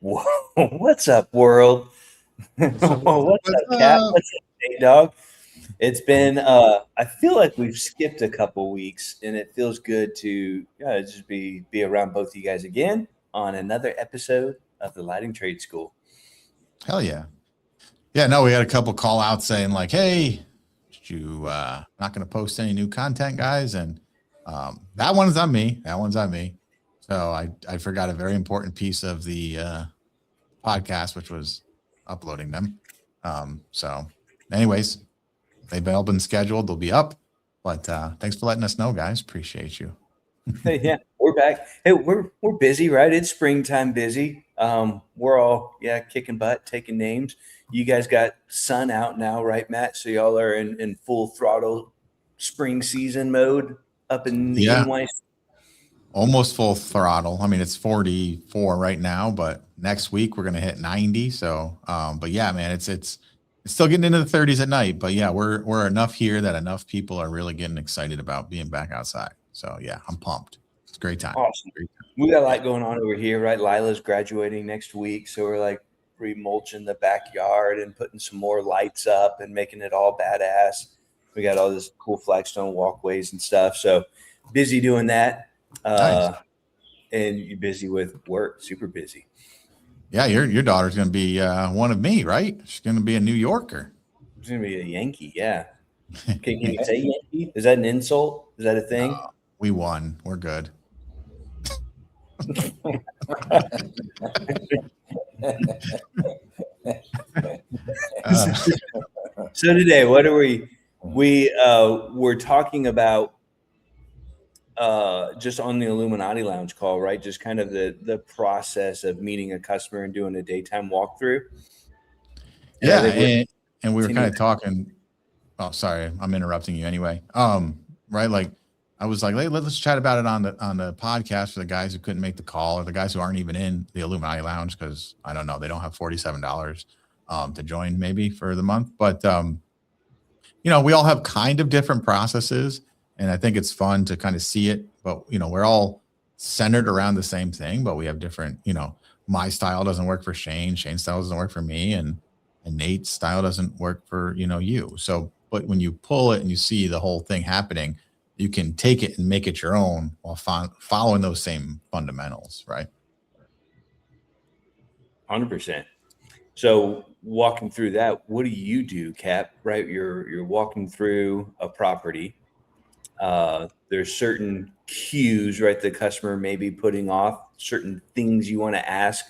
Whoa, what's up, world? What's up? What's What's up, Cat? up? What's up, Big Dog? It's been I feel like we've skipped a couple weeks and it feels good to just be around both of you guys again on another episode of the Lighting Trade School. Hell yeah. Yeah, no, we had a couple call outs saying like, hey, did you not going to post any new content, guys? And that one's on me. That one's on me. So I forgot a very important piece of the podcast, which was uploading them. So anyways, they've all been scheduled. They'll be up. But thanks for letting us know, guys. Appreciate you. Yeah, we're back. Hey, we're busy, right? It's springtime busy. We're all kicking butt, taking names. You guys got sun out now, right, Matt? So y'all are in full throttle spring season mode up in the Yeah, NYC. almost full throttle. I mean, it's 44 right now, but next week we're gonna hit 90. So, but yeah, man, it's still getting into the 30s at night. But yeah, we're enough here that enough people are really getting excited about being back outside. So yeah, I'm pumped. It's a great time. Awesome. Great time. We got a Yeah. lot going on over here, right? Lila's graduating next week, so we're like remulching the backyard and putting some more lights up and making it all badass. We got all this cool flagstone walkways and stuff. So busy doing that. Nice. Uh, and you're busy with work, super busy. Yeah, your daughter's gonna be one of me, right? She's gonna be a New Yorker. It's gonna be a Yankee, yeah. Can you say Yankee? Is that an insult? Is that a thing? We won. We're good. Uh, So today, what are we're talking about just on the Illuminati Lounge call, right? Just kind of the process of meeting a customer and doing a daytime walkthrough. And I yeah, think we're and we were kind continuing. of talking. Oh, sorry, I'm interrupting you anyway. Right, like I was like, hey, let's chat about it on the podcast for the guys who couldn't make the call or the guys who aren't even in the Illuminati Lounge because I don't know, they don't have $47 to join maybe for the month, but we all have kind of different processes, and I think it's fun to kind of see it. But we're all centered around the same thing, but we have different. My style doesn't work for Shane. Shane's style doesn't work for me, and Nate's style doesn't work for you. So, but when you pull it and you see the whole thing happening, you can take it and make it your own while following those same fundamentals, right? 100%. So walking through that, what do you do, Cap? Right, you're walking through a property. There's certain cues, right? The customer may be putting off certain things you want to ask.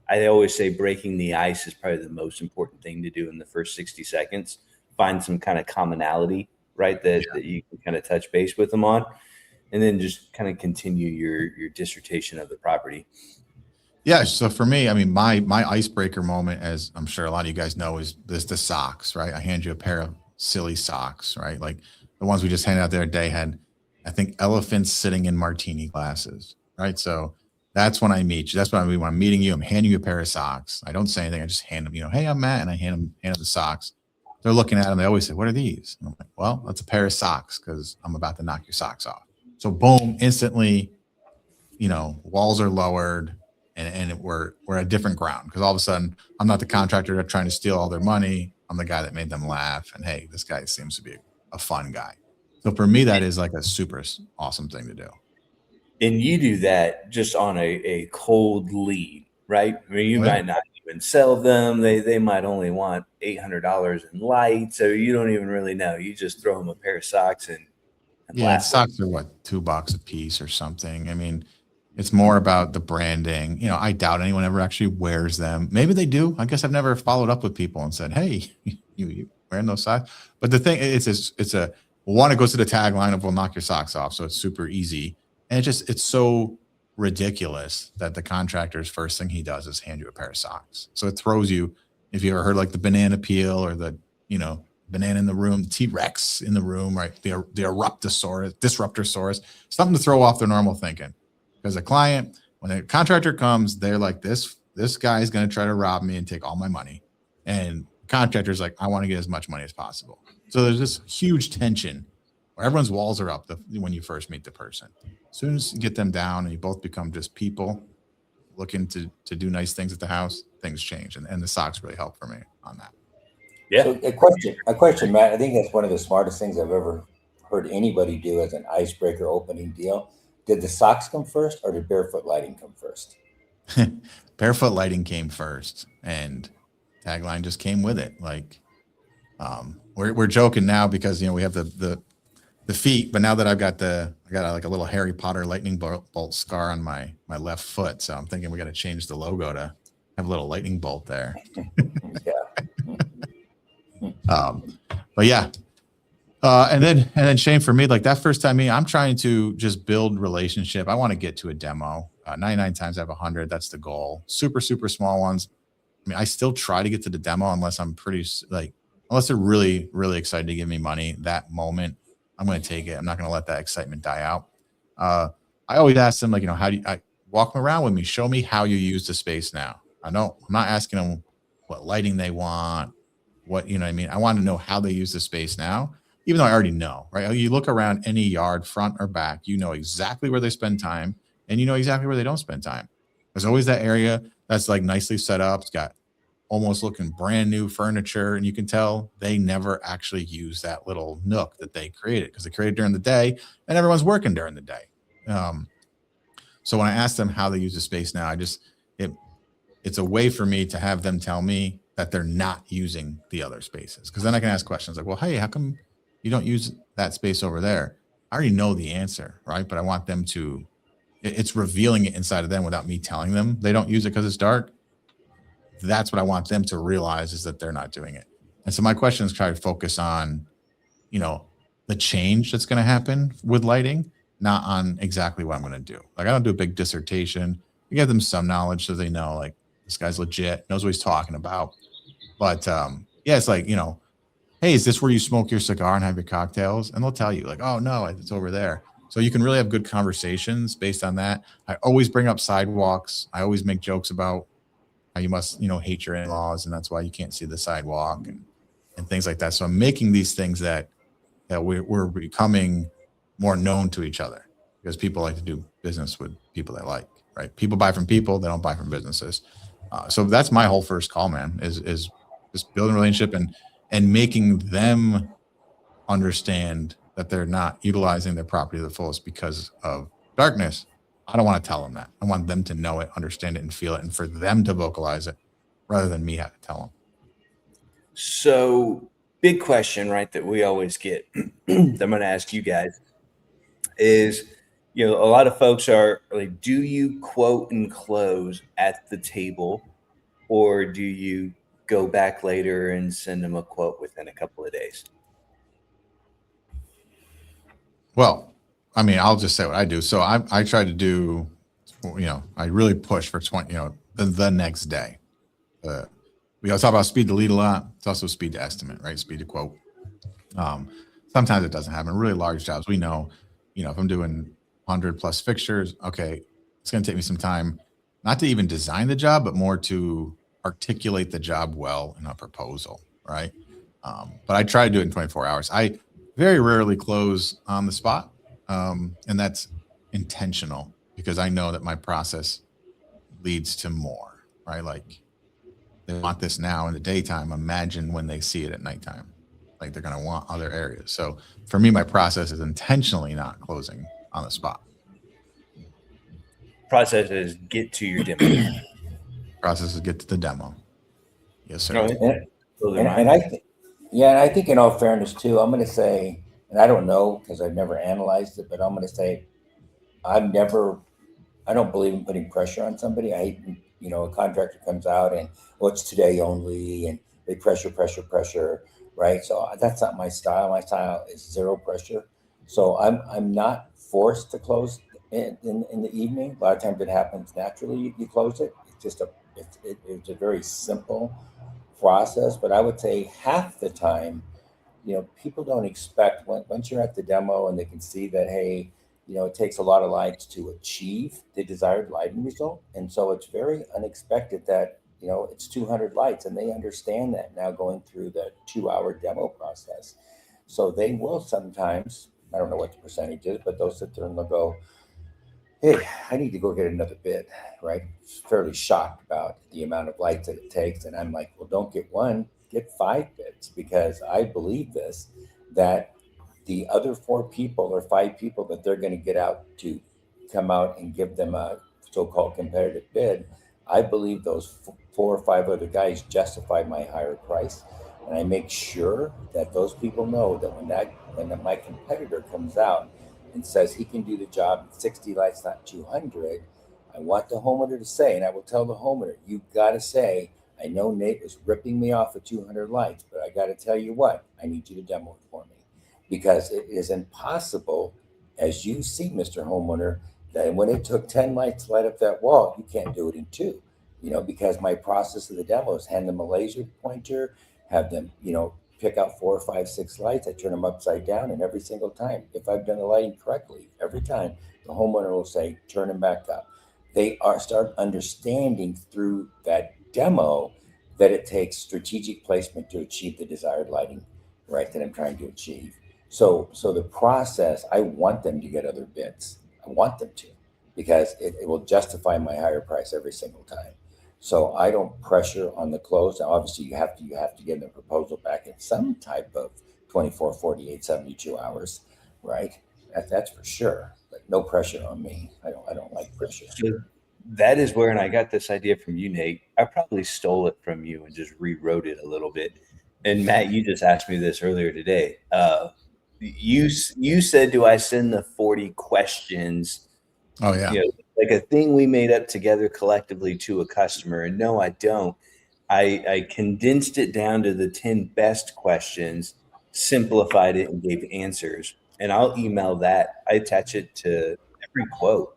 I always say breaking the ice is probably the most important thing to do in the first 60 seconds. Find some kind of commonality, right? That you can kind of touch base with them on, and then just kind of continue your dissertation of the property. Yeah. So for me, I mean, my icebreaker moment, as I'm sure a lot of you guys know, is the socks, right? I hand you a pair of silly socks, right? Like the ones we just handed out the other day had, I think, elephants sitting in martini glasses, right? So that's when I meet you. That's what I mean when I'm meeting you. I'm handing you a pair of socks. I don't say anything. I just hand them, hey, I'm Matt, and I hand them the socks. They're looking at them. They always say, what are these? And I'm like, well, that's a pair of socks because I'm about to knock your socks off. So boom, instantly, walls are lowered and we're a different ground because all of a sudden I'm not the contractor trying to steal all their money. I'm the guy that made them laugh. And hey, this guy seems to be a fun guy. So for me, that is like a super awesome thing to do. And you do that just on a cold lead, right? I mean, you Oh, yeah. might not even sell them. They might only want $800 in lights, so you don't even really know. You just throw them a pair of socks and Yeah, the blast them. socks are what, $2 a piece or something. I mean, it's more about the branding. I doubt anyone ever actually wears them. Maybe they do. I guess I've never followed up with people and said, "Hey, you wearing those socks?" But the thing it's a one. It goes to the tagline of "We'll knock your socks off," so it's super easy, and it's so ridiculous that the contractor's first thing he does is hand you a pair of socks. So it throws you. If you ever heard like the banana peel or the banana in the room, the T-Rex in the room, right? The disruptorsaurus, something to throw off their normal thinking. Because a client, when a contractor comes, they're like, this guy is going to try to rob me and take all my money. And the contractor's like, I want to get as much money as possible. So there's this huge tension where everyone's walls are up when you first meet the person. As soon as you get them down and you both become just people, looking to do nice things at the house, things change. And the socks really help for me on that. Yeah. So a question, Matt. I think that's one of the smartest things I've ever heard anybody do as an icebreaker opening deal. Did the socks come first, or did Barefoot Lighting come first? Barefoot Lighting came first, and tagline just came with it. Like, we're joking now because we have the feet, but now that I got like a little Harry Potter lightning bolt scar on my left foot, so I'm thinking we got to change the logo to have a little lightning bolt there. But yeah. And then Shane, for me, like that first time, I'm trying to just build relationship. I want to get to a demo. 99 times out of 100, that's the goal. Super, super small ones. I mean, I still try to get to the demo unless unless they're really, really excited to give me money. That moment, I'm going to take it. I'm not going to let that excitement die out. I always ask them, like, how do I walk them around with me? Show me how you use the space now. I'm not asking them what lighting they want, what, what I mean? I want to know how they use the space now, even though I already know, right? You look around any yard, front or back, you know exactly where they spend time, and you know exactly where they don't spend time. There's always that area that's like nicely set up. It's got almost looking brand new furniture, and you can tell they never actually use that little nook that they created, because they created during the day and everyone's working during the day. So when I ask them how they use the space now, it's a way for me to have them tell me that they're not using the other spaces, because then I can ask questions like, well, hey, how come you don't use that space over there? I already know the answer, right? But I want them to, it's revealing it inside of them without me telling them they don't use it because it's dark. That's what I want them to realize, is that they're not doing it. And so my question is try to focus on, the change that's going to happen with lighting, not on exactly what I'm going to do. Like, I don't do a big dissertation. I give them some knowledge so they know, like, this guy's legit, knows what he's talking about. But yeah, it's like, hey, is this where you smoke your cigar and have your cocktails? And they'll tell you, like, oh no, it's over there. So you can really have good conversations based on that. I always bring up sidewalks. I always make jokes about how you must, hate your in-laws, and that's why you can't see the sidewalk and things like that. So I'm making these things that we're becoming more known to each other, because people like to do business with people they like, right? People buy from people, they don't buy from businesses. So that's my whole first call, man, is just building a relationship and making them understand that they're not utilizing their property to the fullest because of darkness. I don't want to tell them that. I want them to know it, understand it, and feel it, and for them to vocalize it rather than me have to tell them. So, big question, right, that we always get that I'm going to ask you guys is, a lot of folks are like, do you quote and close at the table, or do you go back later and send them a quote within a couple of days? Well, I mean, I'll just say what I do. So I try to do, I really push for 20, the next day. We talk about speed to lead a lot. It's also speed to estimate, right? Speed to quote. Sometimes it doesn't happen. Really large jobs, we know, if I'm doing 100+ fixtures, okay, it's going to take me some time, not to even design the job, but more to articulate the job well in a proposal, right? But I try to do it in 24 hours. I very rarely close on the spot, and that's intentional, because I know that my process leads to more, right? Like, they want this now in the daytime. Imagine when they see it at nighttime. Like, they're going to want other areas. So for me, my process is intentionally not closing on the spot. Process is get to your demo. Process is get to the demo. Yes, sir. No, And I think in all fairness too, I'm going to say, and I don't know because I've never analyzed it, but I'm going to say, I don't believe in putting pressure on somebody. I hate, a contractor comes out and, well, it's today only, and they pressure, right? So that's not my style. My style is zero pressure. So I'm not forced to close in the evening. A lot of times it happens naturally. You close it. It's just it's a very simple process. But I would say half the time, people don't expect, once you're at the demo and they can see that, hey, it takes a lot of lights to achieve the desired lighting result. And so it's very unexpected that, it's 200 lights, and they understand that now going through the 2-hour demo process. So they will sometimes, I don't know what the percentage is, but they'll sit there and they'll go, hey, I need to go get another bid, right? Fairly shocked about the amount of lights that it takes. And I'm like, well, don't get one, get 5 bids, because I believe this, that the other 4 people or 5 people that they're going to get out to come out and give them a so-called competitive bid, I believe those 4 or 5 other guys justify my higher price. And I make sure that those people know that when my competitor comes out and says he can do the job at 60 lights, not 200, I want the homeowner to say, and I will tell the homeowner, you got to say, I know Nate is ripping me off at 200 lights, but I got to tell you what, I need you to demo it for me, because it is impossible, as you see, Mr. Homeowner, that when it took 10 lights to light up that wall, you can't do it in 2, because my process of the demo is hand them a laser pointer, have them, pick out 4 or 5, 6 lights. I turn them upside down, and every single time, if I've done the lighting correctly, every time the homeowner will say, turn them back up. They start understanding through that demo that it takes strategic placement to achieve the desired lighting, right, that I'm trying to achieve. So the process, I want them to get other bids. I want them to, because it will justify my higher price every single time. So I don't pressure on the close. Now, obviously, you have to get the proposal back in some type of 24, 48, 72 hours, right? That's for sure. But no pressure on me. I don't like pressure. So that is where, and I got this idea from you, Nate. I probably stole it from you and just rewrote it a little bit. And Matt, you just asked me this earlier today. You said, do I send the 40 questions? Oh yeah. Like a thing we made up together collectively to a customer. And no, I don't. I condensed it down to the 10 best questions, simplified it, and gave answers. And I'll email that. I attach it to every quote.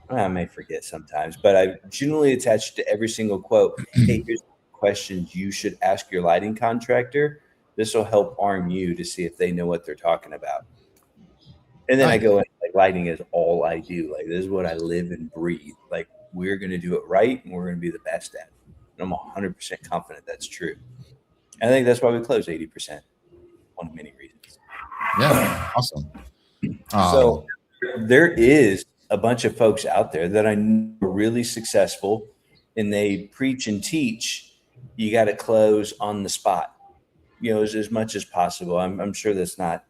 I may forget sometimes, but I generally attach to every single quote. Hey, here's questions you should ask your lighting contractor. This will help arm you to see if they know what they're talking about. And then I go in, like, lighting is all I do. Like, this is what I live and breathe. Like, we're going to do it right, and we're going to be the best at it. And I'm 100% confident that's true. And I think that's why we close 80%. One of many reasons. Yeah. Awesome. So there is a bunch of folks out there that I know are really successful, and they preach and teach you got to close on the spot, as much as possible. I'm sure that's not,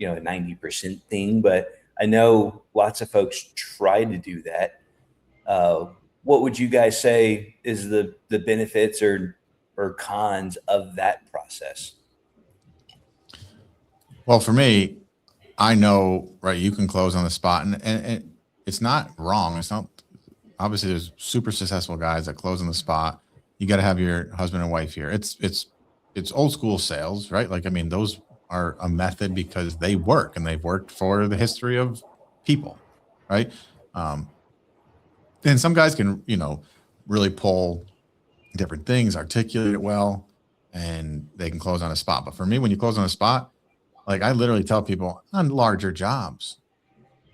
a 90% thing, but I know lots of folks try to do that. What would you guys say is the benefits or cons of that process? Well, for me, I know, right, you can close on the spot, and it's not wrong. It's not, obviously there's super successful guys that close on the spot. You got to have your husband and wife here. It's old school sales, right? Like, I mean, those are a method because they work, and they've worked for the history of people, right? And some guys can, really pull different things, articulate it well, and they can close on a spot. But for me, when you close on a spot, like, I literally tell people on larger jobs,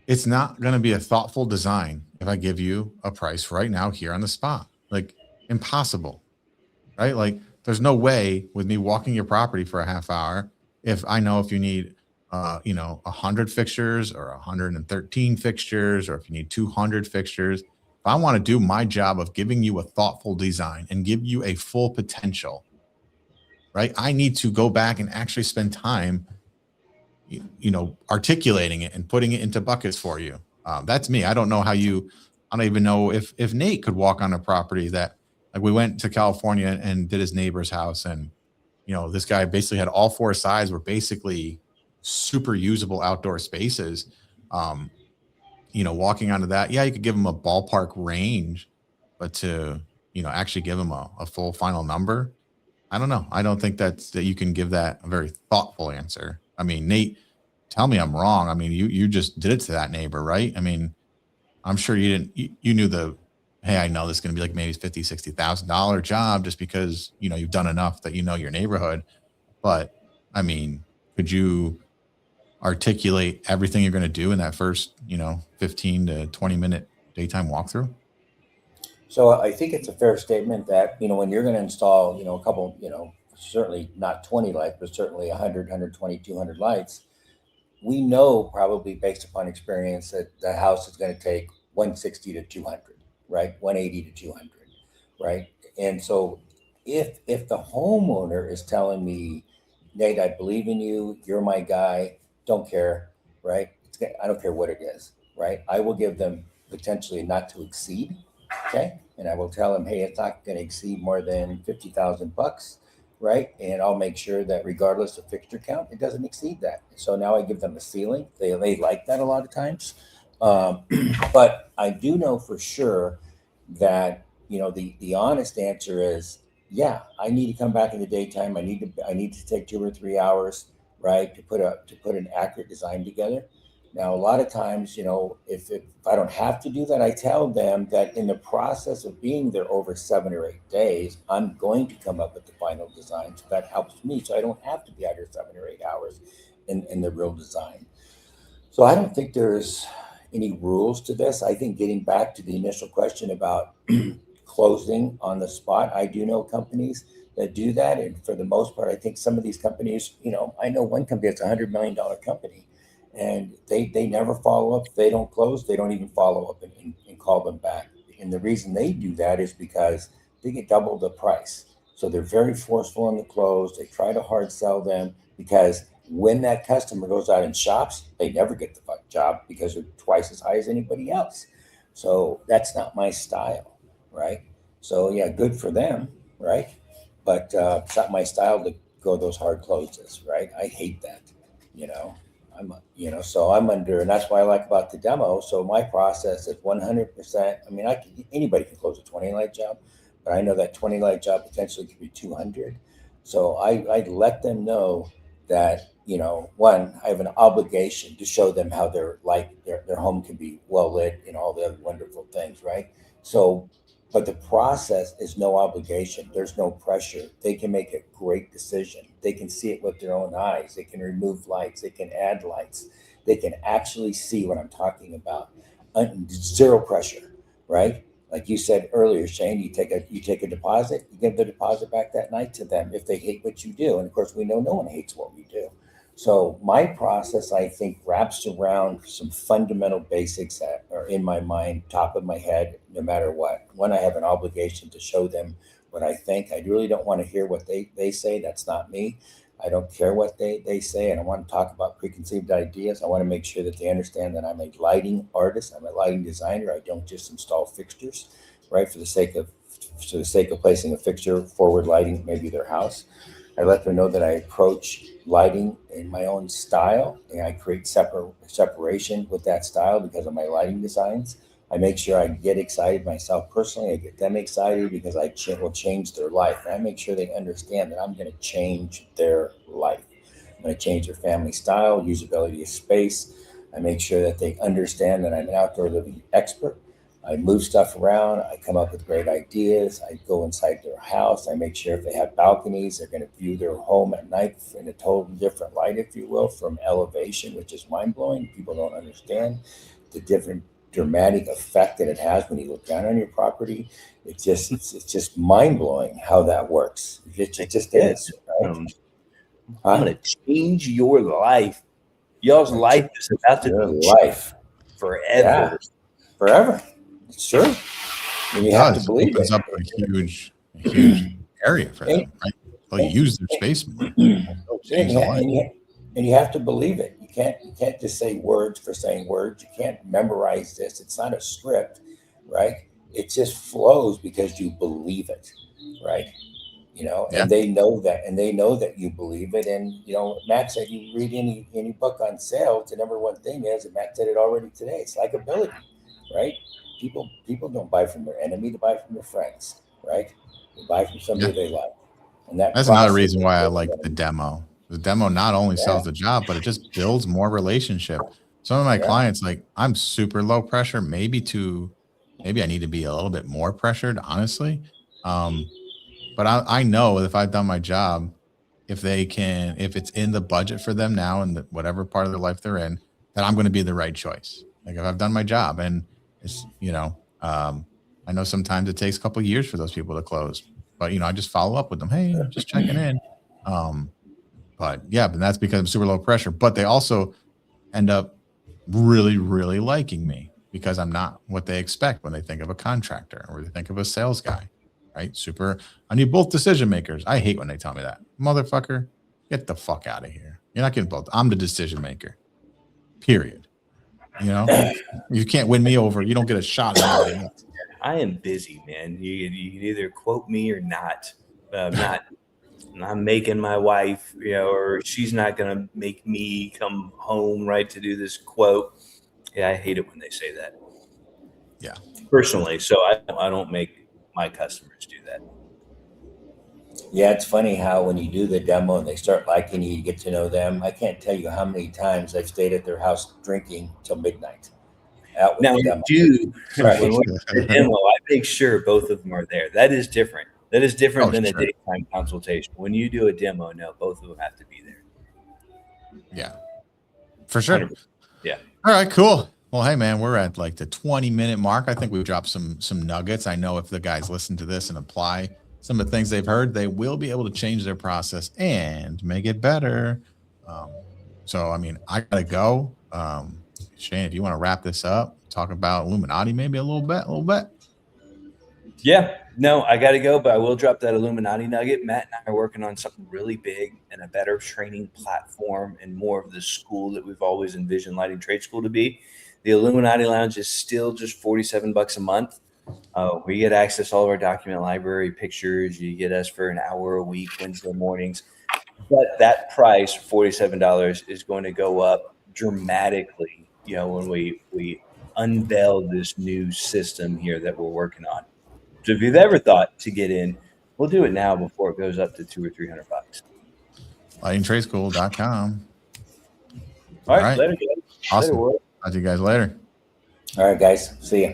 it's not going to be a thoughtful design if I give you a price right now here on the spot. Like, impossible, right? Like, there's no way with me walking your property for a half hour, if I know if you need 100 fixtures or 113 fixtures, or if you need 200 fixtures. If I want to do my job of giving you a thoughtful design and give you a full potential, right, I need to go back and actually spend time articulating it and putting it into buckets for you. That's me. I don't know I don't even know if Nate could walk on a property that, like, we went to California and did his neighbor's house, and this guy basically had all 4 sides were basically super usable outdoor spaces. Walking onto that, yeah, you could give him a ballpark range, but to, actually give him a full final number, I don't know. I don't think that you can give that a very thoughtful answer. I mean, Nate, tell me I'm wrong. I mean, you just did it to that neighbor, right? I mean, I'm sure you knew hey, I know this is going to be like maybe $50,000, $60,000 job just because, you've done enough that your neighborhood. But I mean, could you articulate everything you're going to do in that first, 15 to 20 minute daytime walkthrough? So I think it's a fair statement that, when you're going to install, a couple, certainly not 20 lights, but certainly 100, 120, 200 lights, we know, probably based upon experience, that the house is going to take 160 to 200, right? 180 to 200, right? And so if the homeowner is telling me, Nate, I believe in you, you're my guy, don't care, right? I don't care what it is, right? I will give them potentially not to exceed, okay? And I will tell them, hey, it's not going to exceed more than 50,000 bucks, right? And I'll make sure that regardless of fixture count, it doesn't exceed that. So now I give them a ceiling. They like that a lot of times. But I do know for sure that, the honest answer is, yeah, I need to come back in the daytime. I need to take 2 or 3 hours, right, to put an accurate design together. Now, a lot of times, if I don't have to do that, I tell them that in the process of being there over 7 or 8 days, I'm going to come up with the final design. So that helps me. So I don't have to be out here 7 or 8 hours in the real design. So I don't think there's any rules to this. I think getting back to the initial question about closing on the spot, I do know companies that do that. And for the most part, I think some of these companies, I know one company that's $100 million company, and they never follow up. If they don't close, they don't even follow up and call them back. And the reason they do that is because they get double the price. So they're very forceful in the close. They try to hard sell them because when that customer goes out and shops, they never get the job because they're twice as high as anybody else. So that's not my style, right? So yeah, good for them, right? But it's not my style to go those hard closes, right? I hate that, so I'm under, and that's why I like about the demo. So my process is 100%. I mean, anybody can close a 20 light job, but I know that 20 light job potentially could be 200. So I let them know that, one, I have an obligation to show them how their home can be well lit and all the other wonderful things, right? So, but the process is no obligation. There's no pressure. They can make a great decision. They can see it with their own eyes. They can remove lights. They can add lights. They can actually see what I'm talking about. Zero pressure, right? Like you said earlier, Shane, you take a deposit, you give the deposit back that night to them if they hate what you do. And of course, we know no one hates what we do. So my process, I think, wraps around some fundamental basics that are in my mind, top of my head, no matter what. One, I have an obligation to show them what I think. I really don't want to hear what they say. That's not me. I don't care what they say. I don't want to talk about preconceived ideas. I want to make sure that they understand that I'm a lighting artist. I'm a lighting designer. I don't just install fixtures, right, for the sake of placing a fixture, forward lighting, maybe their house. I let them know that I approach lighting in my own style, and I create separation with that style because of my lighting designs. I make sure I get excited myself personally. I get them excited because I will change their life. And I make sure they understand that I'm going to change their life. I'm going to change their family style, usability of space. I make sure that they understand that I'm an outdoor living expert. I move stuff around. I come up with great ideas. I go inside their house. I make sure if they have balconies, they're going to view their home at night in a totally different light, if you will, from elevation, which is mind-blowing. People don't understand the different dramatic effect that it has when you look down on your property. It's just mind-blowing how that works. It just is. Right? I'm going to change your life. Y'all's life is about to be life forever. Yeah, forever. It's true. And you have to believe it. Opens up a huge area for them, right? They'll use their space more. And you have to believe it. You can't just say words for saying words. You can't memorize this. It's not a script, right? It just flows because you believe it, right? And they know that you believe it. And Matt said, you read any book on sales, the number one thing is, and Matt said it already today, it's likability, right? People don't buy from their enemy, they buy from their friends, right? They buy from somebody they like. And that's another reason why I like the demo. The demo not only sells the job, but it just builds more relationship. Some of my clients, like, I'm super low pressure, maybe I need to be a little bit more pressured, honestly. But I know if I've done my job, if it's in the budget for them now and whatever part of their life they're in, that I'm going to be the right choice. Like, if I've done my job, and it's, I know sometimes it takes a couple of years for those people to close, but I just follow up with them. Hey, just checking in. But that's because I'm super low pressure, but they also end up really, really liking me. because I'm not what they expect when they think of a contractor or they think of a sales guy, right? I need both decision makers. I hate when they tell me that. Motherfucker, get the fuck out of here. You're not getting both. I'm the decision maker, period. You know, you can't win me over. You don't get a shot at anybody else. I am busy, man. You can either quote me or not. I'm making my wife, or she's not going to make me come home, right, to do this quote. Yeah, I hate it when they say that. Yeah. Personally, so I don't make my customers do that. Yeah, it's funny how when you do the demo and they start liking you, you get to know them. I can't tell you how many times I've stayed at their house drinking till midnight. Out with Now, the demo. Right. Right. When we're demo, I make sure both of them are there. That is different. That is different than sure. a daytime consultation. When you do a demo, no, both of them have to be there. Yeah, for sure. 100%. Yeah. All right, cool. Well, hey man, we're at like the 20-minute mark. I think we've dropped some nuggets. I know if the guys listen to this and apply some of the things they've heard, they will be able to change their process and make it better. So, I mean, I gotta go. Shane, if you want to wrap this up, talk about Illuminati maybe a little bit. Yeah, no, I got to go, but I will drop that Illuminati nugget. Matt and I are working on something really big and a better training platform and more of the school that we've always envisioned Lighting Trade School to be. The Illuminati Lounge is still just $47 a month. We get access to all of our document library, pictures. You get us for an hour a week, Wednesday mornings. But that price, $47, is going to go up dramatically, when we unveil this new system here that we're working on. So if you've ever thought to get in, we'll do it now before it goes up to $200 or $300. LightingTradeSchool.com. All right. Later, guys. Awesome. Later, Talk to you guys later. All right, guys. See ya.